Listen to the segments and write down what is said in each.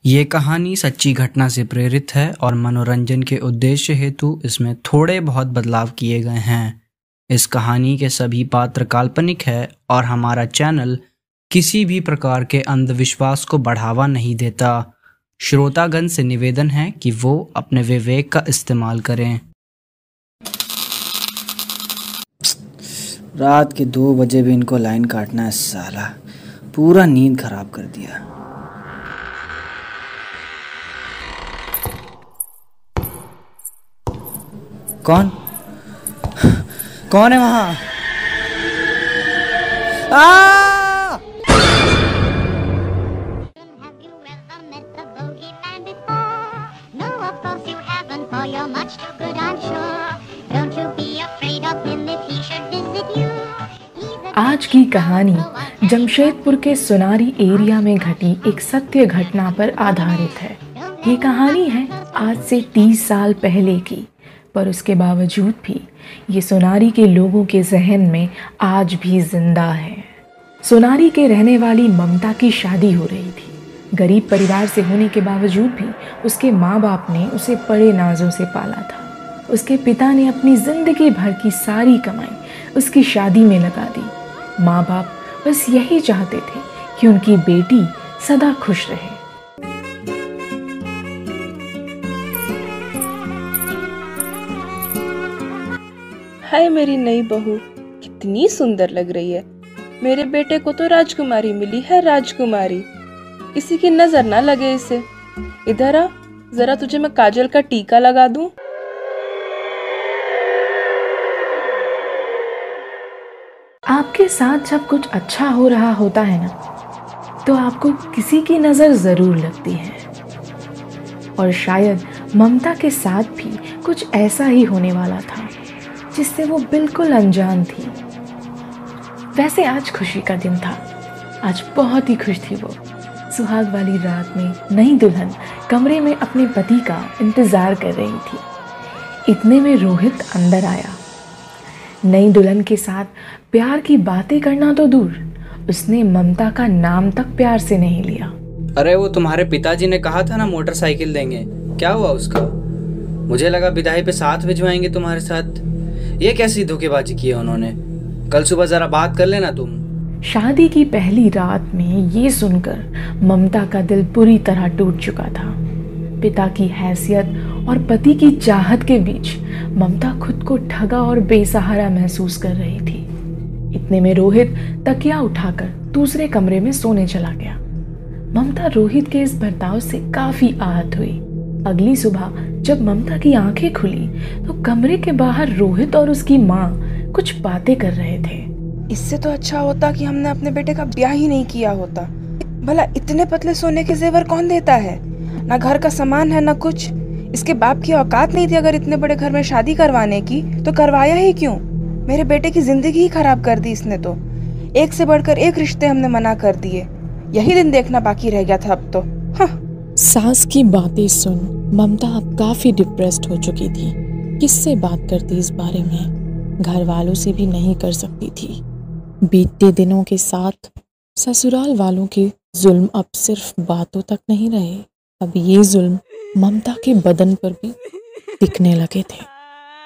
ये कहानी सच्ची घटना से प्रेरित है और मनोरंजन के उद्देश्य हेतु इसमें थोड़े बहुत बदलाव किए गए हैं। इस कहानी के सभी पात्र काल्पनिक है और हमारा चैनल किसी भी प्रकार के अंधविश्वास को बढ़ावा नहीं देता। श्रोतागण से निवेदन है कि वो अपने विवेक का इस्तेमाल करें। रात के 2 बजे भी इनको लाइन काटना है साला, पूरा नींद खराब कर दिया। कौन कौन है वहां? आज की कहानी जमशेदपुर के सोनारी एरिया में घटी एक सत्य घटना पर आधारित है। ये कहानी है आज से 30 साल पहले की, पर उसके बावजूद भी ये सोनारी के लोगों के जहन में आज भी जिंदा है। सोनारी के रहने वाली ममता की शादी हो रही थी। गरीब परिवार से होने के बावजूद भी उसके माँ बाप ने उसे बड़े नाजों से पाला था। उसके पिता ने अपनी जिंदगी भर की सारी कमाई उसकी शादी में लगा दी। माँ बाप बस यही चाहते थे कि उनकी बेटी सदा खुश रहे। हाय मेरी नई बहू, कितनी सुंदर लग रही है। मेरे बेटे को तो राजकुमारी मिली है, राजकुमारी। किसी की नजर ना लगे इसे। इधर आ, जरा तुझे मैं काजल का टीका लगा दूं। आपके साथ जब कुछ अच्छा हो रहा होता है ना, तो आपको किसी की नजर जरूर लगती है। और शायद ममता के साथ भी कुछ ऐसा ही होने वाला था, जिससे वो बिल्कुल अनजान थी। वैसे आज खुशी का दिन था। आज बहुत ही खुश थी वो। सुहाग वाली रात में नई दुल्हन कमरे में अपने पति का इंतजार कर रही थी। इतने में रोहित अंदर आया। नई दुल्हन के साथ प्यार की बातें करना तो दूर, उसने ममता का नाम तक प्यार से नहीं लिया। अरे वो तुम्हारे पिताजी ने कहा था ना मोटरसाइकिल देंगे, क्या हुआ उसका? मुझे लगा विदाई पे साथ भिजवाएंगे तुम्हारे साथ। ये कैसी धोखेबाजी की है उन्होंने? कल सुबह जरा बात कर लेना तुम। शादी की पहली रात में ये सुनकर ममता का दिल पूरी तरह टूट चुका था। पिता की हैसियत और पति की चाहत के बीच ममता खुद को ठगा और बेसहारा महसूस कर रही थी। इतने में रोहित तकिया उठाकर दूसरे कमरे में सोने चला गया। ममता रोहित के इस बर्ताव से काफी आहत हुई। अगली सुबह जब ममता की आंखें खुली तो कमरे के बाहर रोहित और उसकी माँ कुछ बातें कर रहे थे। इससे तो अच्छा होता कि हमने अपने बेटे का ब्याह ही नहीं किया होता। भला इतने पतले सोने के जेवर कौन देता है? ना घर का सामान है ना कुछ। इसके बाप की औकात नहीं थी अगर इतने बड़े घर में शादी करवाने की, तो करवाया ही क्यों? मेरे बेटे की जिंदगी ही खराब कर दी इसने तो। एक से बढ़कर एक रिश्ते हमने मना कर दिए। यही दिन देखना बाकी रह गया था अब तो। हाँ। सास की बातें सुन ममता अब काफी डिप्रेस्ड हो चुकी थी। किससे बात करती इस बारे में? घर वालों से भी नहीं कर सकती थी। बीतते दिनों के साथ ससुराल वालों के जुल्म अब सिर्फ बातों तक नहीं रहे, अब ये जुल्म ममता के बदन पर भी दिखने लगे थे।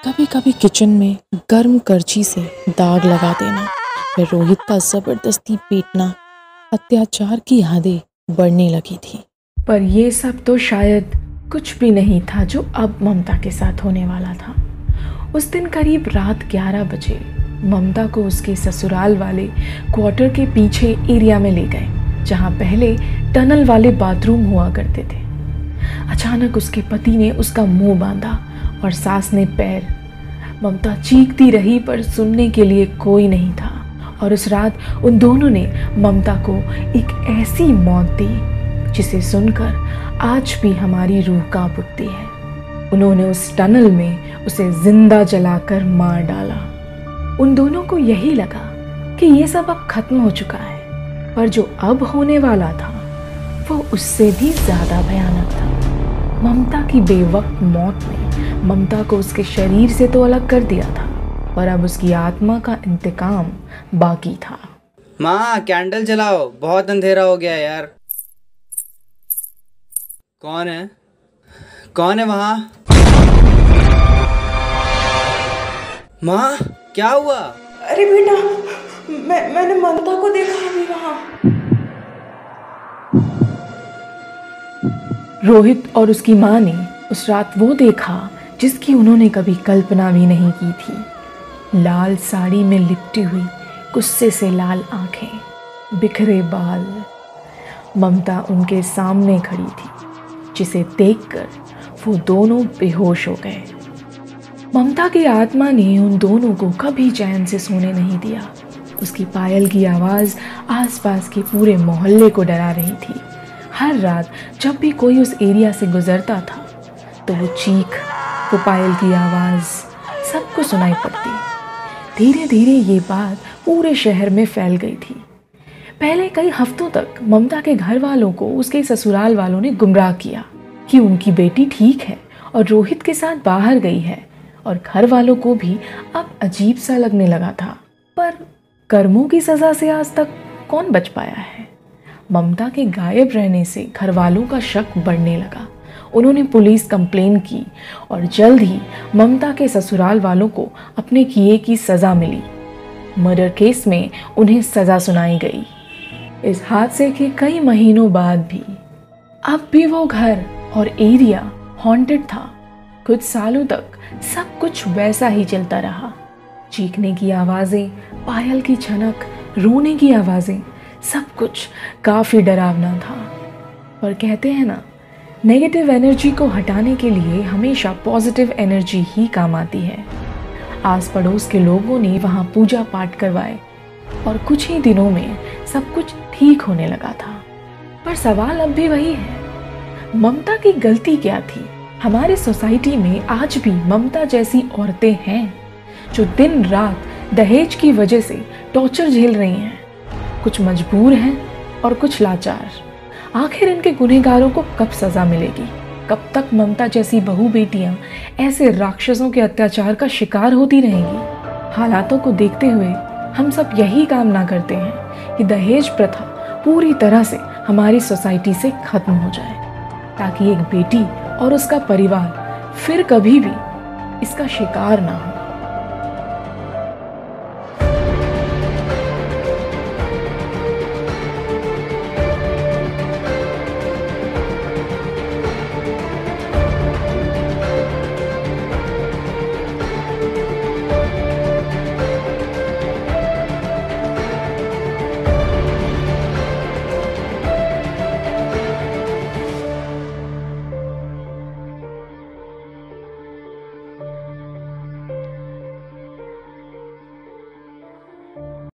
कभी कभी किचन में गर्म करछी से दाग लगा देना, फिर रोहित का जबरदस्ती पीटना, अत्याचार की हदें बढ़ने लगी थी। पर ये सब तो शायद कुछ भी नहीं था जो अब ममता के साथ होने वाला था। उस दिन करीब रात 11 बजे ममता को उसके ससुराल वाले क्वार्टर के पीछे एरिया में ले गए, जहाँ पहले टनल वाले बाथरूम हुआ करते थे। अचानक उसके पति ने उसका मुंह बांधा और सास ने पैर। ममता चीखती रही पर सुनने के लिए कोई नहीं था। और उस रात उन दोनों ने ममता को एक ऐसी मौत दी जिसे सुनकर आज भी हमारी रूह कांप उठती है। उन्होंने उस टनल में उसे जिंदा जलाकर मार डाला। उन दोनों को यही लगा कि ये सब अब खत्म हो चुका है, पर जो अब होने वाला था वो उससे भी ज्यादा भयानक था। ममता की बेवक्त मौत ने ममता को उसके शरीर से तो अलग कर दिया था, पर अब उसकी आत्मा का इंतकाम बाकी था। माँ कैंडल जलाओ, बहुत अंधेरा हो गया यार। कौन है? कौन है वहां? माँ, क्या हुआ? अरे बेटा, मैंने ममता को देखा अभी वहां। रोहित और उसकी माँ ने उस रात वो देखा जिसकी उन्होंने कभी कल्पना भी नहीं की थी। लाल साड़ी में लिपटी हुई, गुस्से से लाल आंखें, बिखरे बाल। ममता उनके सामने खड़ी थी, जिसे देखकर वो दोनों बेहोश हो गए। ममता की आत्मा ने उन दोनों को कभी चैन से सोने नहीं दिया। उसकी पायल की आवाज़ आसपास के पूरे मोहल्ले को डरा रही थी। हर रात जब भी कोई उस एरिया से गुजरता था तो वो चीख, वो पायल की आवाज़ सबको सुनाई पड़ती। धीरे धीरे ये बात पूरे शहर में फैल गई थी। पहले कई हफ्तों तक ममता के घर वालों को उसके ससुराल वालों ने गुमराह किया कि उनकी बेटी ठीक है और रोहित के साथ बाहर गई है, और घर वालों को भी अब अजीब सा लगने लगा था। पर कर्मों की सज़ा से आज तक कौन बच पाया है? ममता के गायब रहने से घर वालों का शक बढ़ने लगा। उन्होंने पुलिस कंप्लेन की और जल्द ही ममता के ससुराल वालों को अपने किए की सज़ा मिली। मर्डर केस में उन्हें सज़ा सुनाई गई। इस हादसे के कई महीनों बाद भी अब भी वो घर और एरिया हॉन्टेड था। कुछ सालों तक सब कुछ वैसा ही चलता रहा। चीखने की आवाज़ें, पायल की छनक, रोने की आवाज़ें, सब कुछ काफ़ी डरावना था। पर कहते हैं ना, नेगेटिव एनर्जी को हटाने के लिए हमेशा पॉजिटिव एनर्जी ही काम आती है। आस पड़ोस के लोगों ने वहाँ पूजा पाठ करवाए और कुछ ही दिनों में सब कुछ ठीक होने लगा था। पर सवाल अब भी वही है, ममता की गलती क्या थी? हमारी सोसाइटी में आज भी ममता जैसी औरतें हैं जो दिन रात दहेज की वजह से टॉर्चर झेल रही हैं। कुछ मजबूर हैं और कुछ लाचार। आखिर इनके गुनहगारों को कब सज़ा मिलेगी? कब तक ममता जैसी बहू बेटियां ऐसे राक्षसों के अत्याचार का शिकार होती रहेंगी? हालातों को देखते हुए हम सब यही कामना करते हैं कि दहेज प्रथा पूरी तरह से हमारी सोसाइटी से खत्म हो जाए, ताकि एक बेटी और उसका परिवार फिर कभी भी इसका शिकार ना हो।